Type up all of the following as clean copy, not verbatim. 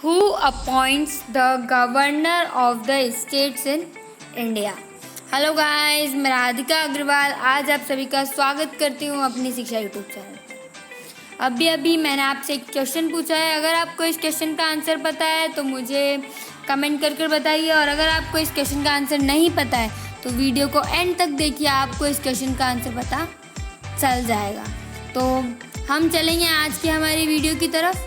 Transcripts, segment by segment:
Who appoints the governor of the states in India? Hello guys, मैं राधिका अग्रवाल आज आप सभी का स्वागत करती हूँ अपनी शिक्षा यूट्यूब चैनल पर। अभी मैंने आपसे एक क्वेश्चन पूछा है। अगर आपको इस क्वेश्चन का आंसर पता है तो मुझे कमेंट कर बताइए, और अगर आपको इस क्वेश्चन का आंसर नहीं पता है तो वीडियो को एंड तक देखिए, आपको इस क्वेश्चन का आंसर पता चल जाएगा। तो हम चलेंगे आज की हमारी वीडियो की तरफ।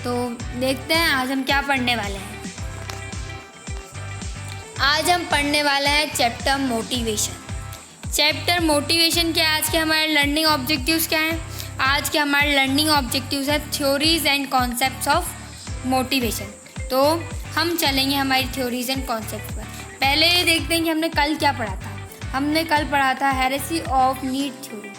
तो देखते हैं आज हम क्या पढ़ने वाले हैं। आज हम पढ़ने वाले हैं चैप्टर मोटिवेशन के आज के हमारे लर्निंग ऑब्जेक्टिव्स क्या हैं। आज के हमारे लर्निंग ऑब्जेक्टिव्स हैं theories and concepts of motivation. तो हम चलेंगे हमारी थ्योरीज एंड कॉन्सेप्ट्स पर। पहले ये देखते हैं कि हमने कल क्या पढ़ा था। हमने कल पढ़ा था हेरेसी ऑफ नीड थ्योरी।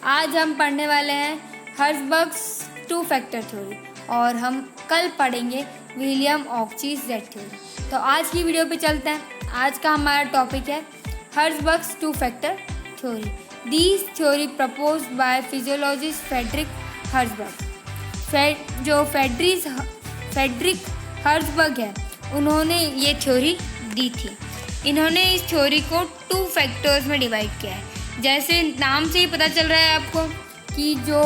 आज हम पढ़ने वाले हैं हर्ज़बर्ग्स टू फैक्टर थ्योरी, और हम कल पढ़ेंगे विलियम ऑकचीज जेड थ्योरी। तो आज की वीडियो पे चलते हैं। आज का हमारा टॉपिक है Herzberg's two factor theory. This theory proposed by physiologist Frederick Herzberg. जो फ्रेडरिक हर्ज़बर्ग है, उन्होंने ये थ्योरी दी थी। इन्होंने इस थ्योरी को 2 फैक्टर्स में डिवाइड किया है। जैसे नाम से ही पता चल रहा है आपको कि जो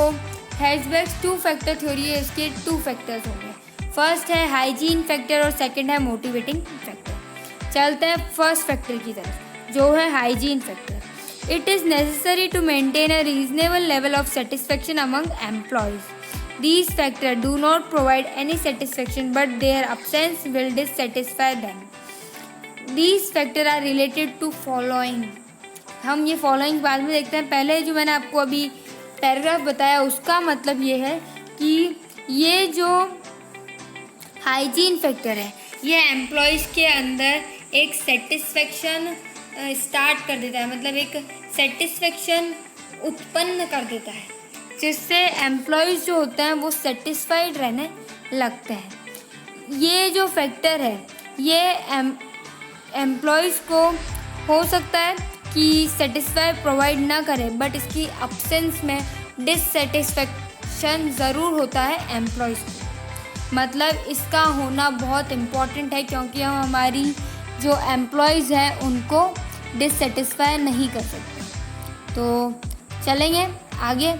हर्ज़बर्ग्स 2 फैक्टर थ्योरी है, इसके 2 फैक्टर्स होंगे। फर्स्ट है हाइजीन फैक्टर और सेकंड है मोटिवेटिंग फैक्टर। चलते हैं फर्स्ट फैक्टर की तरफ, जो है hygiene factor. It is necessary to maintain a reasonable level of satisfaction among employees. These factors do not provide any satisfaction, but their absence will dissatisfy them. These factors are related to following. हम ये following बाद में देखते हैं। पहले जो मैंने आपको अभी पैराग्राफ बताया, उसका मतलब ये है कि ये जो हाइजीन फैक्टर है, ये एम्प्लॉयज़ के अंदर एक सेटिस्फेक्शन स्टार्ट कर देता है, मतलब एक सेटिस्फेक्शन उत्पन्न कर देता है, जिससे एम्प्लॉयज़ जो होते हैं वो सेटिस्फाइड रहने लगते हैं। ये जो फैक्टर है, ये एम्प्लॉयज़ को हो सकता है कि सेटिस्फाई प्रोवाइड ना करे, बट इसकी अब्सेंस में डिससेटिस्फेक्शन ज़रूर होता है एम्प्लॉयज़ को। मतलब इसका होना बहुत इम्पॉर्टेंट है, क्योंकि हम हमारी जो एम्प्लॉयज़ हैं उनको डिससेटिस्फाई नहीं कर सकते। तो चलेंगे आगे,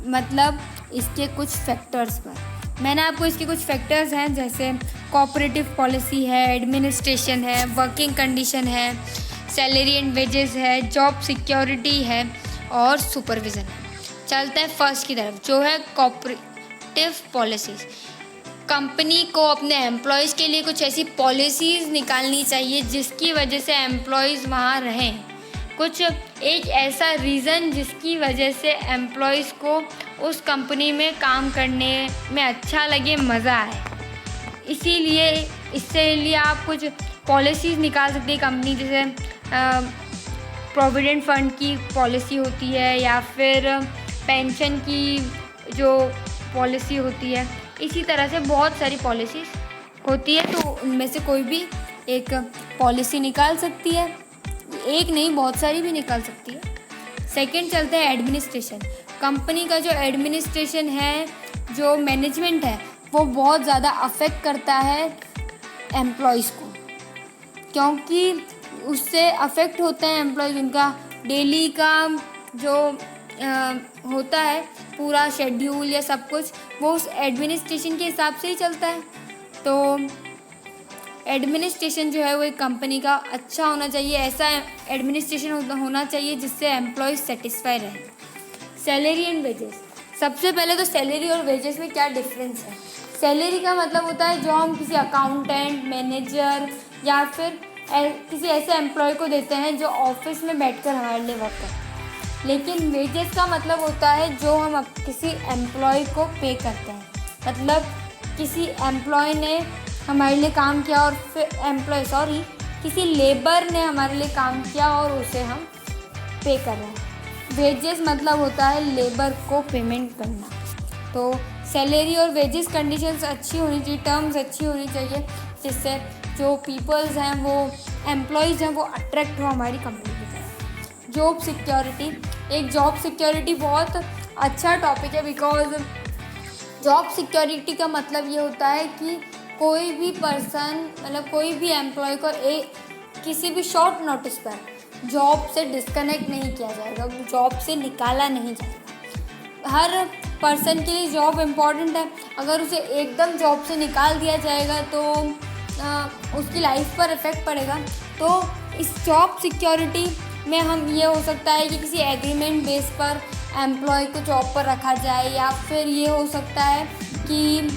मतलब इसके कुछ फैक्टर्स पर। मैंने आपको इसके कुछ फैक्टर्स हैं, जैसे कोऑपरेटिव पॉलिसी है, एडमिनिस्ट्रेशन है, वर्किंग कंडीशन है, सैलरी एंड वेजेस है, जॉब सिक्योरिटी है और सुपरविज़न है। चलते हैं फर्स्ट की तरफ, जो है कोऑपरेटिव पॉलिसीज़। कंपनी को अपने एम्प्लॉयज़ के लिए कुछ ऐसी पॉलिसीज़ निकालनी चाहिए जिसकी वजह से एम्प्लॉयज़ वहाँ रहें। कुछ एक ऐसा रीज़न जिसकी वजह से एम्प्लॉयज़ को उस कंपनी में काम करने में अच्छा लगे, मज़ा आए। इसीलिए इससे लिए आप कुछ पॉलिसीज़ निकाल सकते हैं कंपनी, जैसे प्रोविडेंट फंड की पॉलिसी होती है, या फिर पेंशन की जो पॉलिसी होती है। इसी तरह से बहुत सारी पॉलिसीज़ होती है, तो उनमें से कोई भी एक पॉलिसी निकाल सकती है। एक नहीं, बहुत सारी भी निकाल सकती है। सेकंड चलते हैं एडमिनिस्ट्रेशन। कंपनी का जो एडमिनिस्ट्रेशन है, जो मैनेजमेंट है, वो बहुत ज़्यादा अफेक्ट करता है एम्प्लॉयज़ को, क्योंकि उससे अफेक्ट होते हैं एम्प्लॉयज़। उनका डेली का जो होता है पूरा शेड्यूल या सब कुछ, वो उस एडमिनिस्ट्रेशन के हिसाब से ही चलता है। तो एडमिनिस्ट्रेशन जो है वो एक कंपनी का अच्छा होना चाहिए। ऐसा एडमिनिस्ट्रेशन होना चाहिए जिससे एम्प्लॉयज़ सेटिस्फाई रहे। Salary and wages. सबसे पहले तो सैलरी और वेजेस में क्या डिफरेंस है। सैलरी का मतलब होता है जो हम किसी अकाउंटेंट, मैनेजर या फिर किसी ऐसे एम्प्लॉय को देते हैं जो ऑफिस में बैठकर हमारे लिए वर्क करते हैं। लेकिन वेजेस का मतलब होता है जो हम किसी एम्प्लॉय को पे करते हैं। मतलब किसी एम्प्लॉय ने हमारे लिए काम किया और फिर किसी लेबर ने हमारे लिए काम किया और उसे हम पे कर रहे हैं। वेजेस मतलब होता है लेबर को पेमेंट करना। तो सैलरी और वेजेस कंडीशंस अच्छी होनी चाहिए, टर्म्स अच्छी होनी चाहिए, जिससे जो पीपल्स हैं, वो एम्प्लॉयज़ हैं, वो अट्रैक्ट हो हमारी कंपनी की तरफ। Job security. एक जॉब सिक्योरिटी बहुत अच्छा टॉपिक है, बिकॉज जॉब सिक्योरिटी का मतलब ये होता है कि कोई भी पर्सन मतलब कोई भी एम्प्लॉय को किसी भी शॉर्ट नोटिस पर जॉब से डिस्कनेक्ट नहीं किया जाएगा, जॉब से निकाला नहीं जाएगा। हर पर्सन के लिए जॉब इम्पॉर्टेंट है। अगर उसे एकदम जॉब से निकाल दिया जाएगा तो उसकी लाइफ पर इफ़ेक्ट पड़ेगा। तो इस जॉब सिक्योरिटी में हम ये हो सकता है कि किसी एग्रीमेंट बेस पर एम्प्लॉय को जॉब पर रखा जाए, या फिर ये हो सकता है कि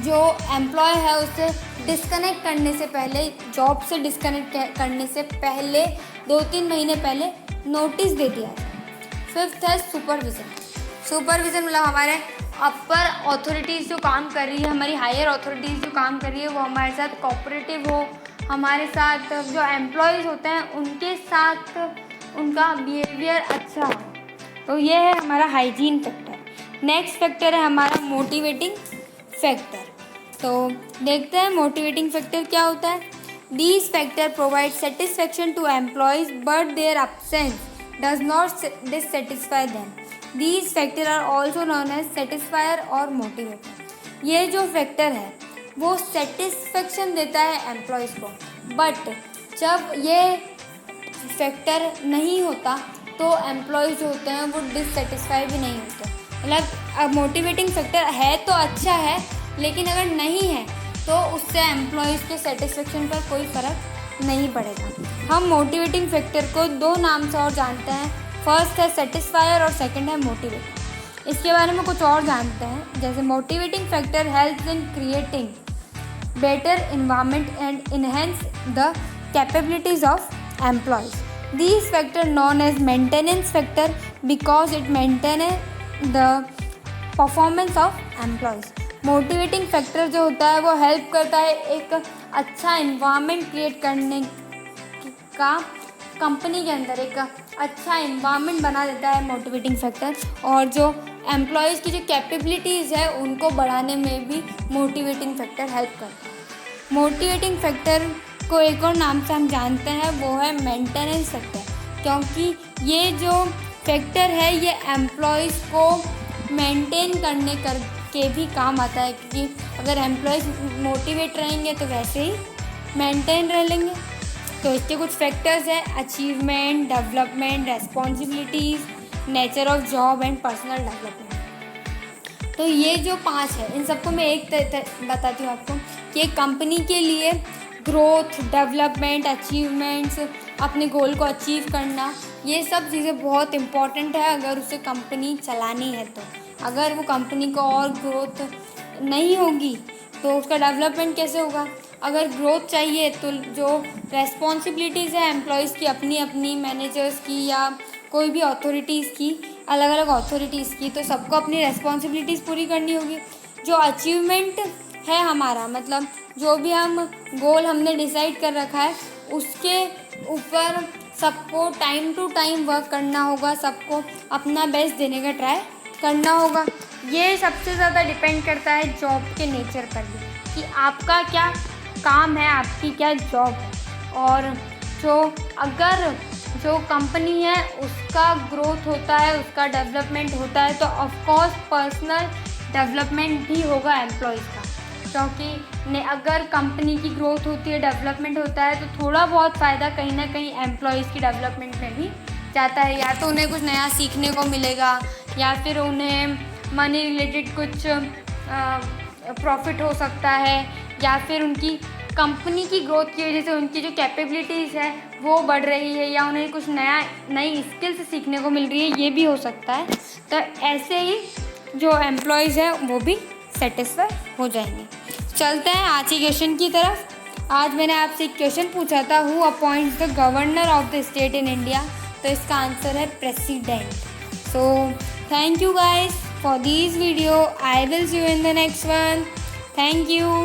जो एम्प्लॉय है उसे डिस्कनेक्ट करने से पहले, जॉब से डिस्कनेक्ट करने से पहले 2-3 महीने पहले नोटिस दे दिया जाए। फिफ्थ है सुपरविज़न। सुपरविज़न मतलब हमारे अपर अथॉरिटीज़ जो काम कर रही है, हमारी हायर अथॉरिटीज़ जो काम कर रही है, वो हमारे साथ कोऑपरेटिव हो, हमारे साथ जो एम्प्लॉयज़ होते हैं उनके साथ उनका बिहेवियर अच्छा हो। तो ये है हमारा हाइजीन फैक्टर। नेक्स्ट फैक्टर है हमारा मोटिवेटिंग फैक्टर। तो देखते हैं मोटिवेटिंग फैक्टर क्या होता है। These factor provide satisfaction to employees but their absence does not dissatisfy them. These factor are also known as satisfier और मोटिवेटर। ये जो फैक्टर है वो सेटिस्फेक्शन देता है एम्प्लॉयज़ को, बट जब ये फैक्टर नहीं होता तो एम्प्लॉयज़ जो होते हैं वो डिससेटिस्फाई भी नहीं होते। मतलब मोटिवेटिंग फैक्टर है तो अच्छा है, लेकिन अगर नहीं है तो उससे एम्प्लॉयज़ के सेटिस्फेक्शन पर कोई फ़र्क नहीं पड़ेगा। हम मोटिवेटिंग फैक्टर को 2 नाम से और जानते हैं। फर्स्ट है सेटिस्फायर और सेकंड है मोटिवेटर। इसके बारे में कुछ और जानते हैं। जैसे motivating factor helps in creating better environment and enhance the capabilities of employees. These factor known as maintenance factor because it maintains the performance of employees. Motivating factor जो होता है वो हेल्प करता है एक अच्छा इन्वायरमेंट क्रिएट करने का, कंपनी के अंदर एक अच्छा इन्वायरमेंट बना देता है मोटिवेटिंग फैक्टर, और जो एम्प्लॉयज़ की जो कैपेबिलिटीज़ है उनको बढ़ाने में भी मोटिवेटिंग फैक्टर हेल्प करता है। मोटिवेटिंग फैक्टर को एक और नाम से हम जानते हैं, वो है मेंटेनेंस फैक्टर, क्योंकि ये जो फैक्टर है ये एम्प्लॉयज़ को मेंटेन करने के भी काम आता है, क्योंकि अगर एम्प्लॉयज़ मोटिवेट रहेंगे तो वैसे ही मेंटेन रह लेंगे। तो इसके कुछ फैक्टर्स हैं: achievement, development, responsibilities, nature of job and personal development. तो ये जो 5 है, इन सबको मैं एक बताती हूँ आपको कि एक कंपनी के लिए ग्रोथ, डेवलपमेंट, अचीवमेंट्स, अपने गोल को अचीव करना, ये सब चीज़ें बहुत इम्पॉर्टेंट है अगर उसे कंपनी चलानी है। तो अगर वो कंपनी को और ग्रोथ नहीं होगी तो उसका डेवलपमेंट कैसे होगा। अगर ग्रोथ चाहिए तो जो रेस्पॉन्सिबिलिटीज़ है एम्प्लॉयज़ की, अपनी अपनी मैनेजर्स की या कोई भी अथॉरिटीज़ की, अलग अलग अथॉरिटीज़ की, तो सबको अपनी रेस्पॉन्सिबिलिटीज़ पूरी करनी होगी। जो अचीवमेंट है हमारा, मतलब जो भी हम गोल हमने डिसाइड कर रखा है उसके ऊपर सबको टाइम टू टाइम वर्क करना होगा, सबको अपना बेस्ट देने का ट्राई करना होगा। ये सबसे ज़्यादा डिपेंड करता है जॉब के नेचर पर भी, कि आपका क्या काम है, आपकी क्या जॉब है। और अगर जो कंपनी है उसका ग्रोथ होता है, उसका डेवलपमेंट होता है, तो ऑफकोर्स पर्सनल डेवलपमेंट भी होगा एम्प्लॉयज़ का, क्योंकि अगर कंपनी की ग्रोथ होती है, डेवलपमेंट होता है, तो थोड़ा बहुत फ़ायदा कहीं ना कहीं एम्प्लॉयज़ की डेवलपमेंट में भी जाता है। या तो उन्हें कुछ नया सीखने को मिलेगा, या फिर उन्हें मनी रिलेटेड कुछ प्रॉफिट हो सकता है, या फिर उनकी कंपनी की ग्रोथ की वजह से उनकी जो कैपेबिलिटीज़ है वो बढ़ रही है, या उन्हें कुछ नई स्किल्स सीखने को मिल रही है, ये भी हो सकता है। तो ऐसे ही जो एम्प्लॉयज़ हैं वो भी सेटिस्फाई हो जाएंगे। चलते हैं आज की क्वेश्चन की तरफ। आज मैंने आपसे एक क्वेश्चन पूछा था, who appoints the governor of the state in India. तो इसका आंसर है president. So thank you guys for this video. I will see you in the next one. Thank you.